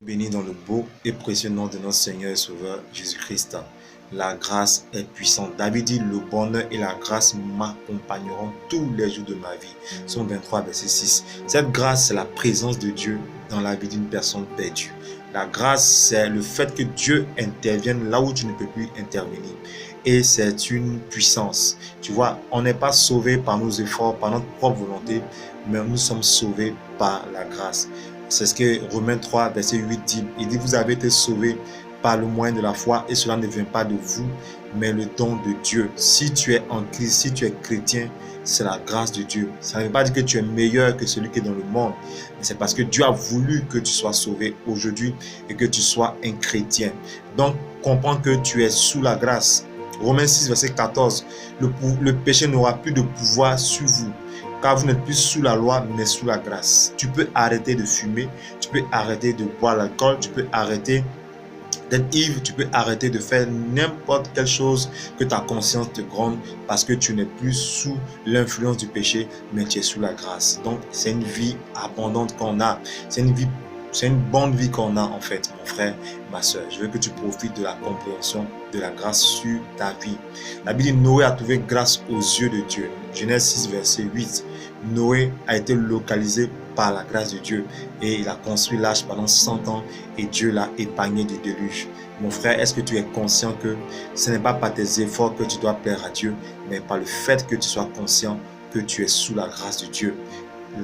Béni dans le beau et précieux nom de notre Seigneur et Sauveur Jésus-Christ. La grâce est puissante. David dit, le bonheur et la grâce m'accompagneront tous les jours de ma vie. Psaume 23, verset 6. Cette grâce, c'est la présence de Dieu dans la vie d'une personne perdue. La grâce, c'est le fait que Dieu intervienne là où tu ne peux plus intervenir. Et c'est une puissance. Tu vois, on n'est pas sauvé par nos efforts, par notre propre volonté, mais nous sommes sauvés par la grâce. C'est ce que Romains 3, verset 8 dit. Il dit, vous avez été sauvés par le moyen de la foi et cela ne vient pas de vous, mais le don de Dieu. Si tu es en Christ, si tu es chrétien, c'est la grâce de Dieu. Ça ne veut pas dire que tu es meilleur que celui qui est dans le monde, mais c'est parce que Dieu a voulu que tu sois sauvé aujourd'hui et que tu sois un chrétien. Donc, comprends que tu es sous la grâce. Romains 6, verset 14, le péché n'aura plus de pouvoir sur vous, car vous n'êtes plus sous la loi, mais sous la grâce. Tu peux arrêter de fumer, tu peux arrêter de boire l'alcool, tu peux arrêter d'être ivre, tu peux arrêter de faire n'importe quelle chose que ta conscience te gronde parce que tu n'es plus sous l'influence du péché, mais tu es sous la grâce. Donc, c'est une vie abondante qu'on a. C'est une bonne vie qu'on a en fait, mon frère, ma soeur. Je veux que tu profites de la compréhension de la grâce sur ta vie. La Bible dit Noé a trouvé grâce aux yeux de Dieu. Genèse 6, verset 8. Noé a été localisé par la grâce de Dieu et il a construit l'arche pendant 100 ans et Dieu l'a épargné du déluge. Mon frère, est-ce que tu es conscient que ce n'est pas par tes efforts que tu dois plaire à Dieu, mais par le fait que tu sois conscient que tu es sous la grâce de Dieu?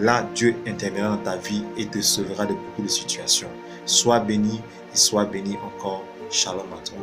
Là, Dieu interviendra dans ta vie et te sauvera de beaucoup de situations. Sois béni et sois béni encore. Shalom à toi.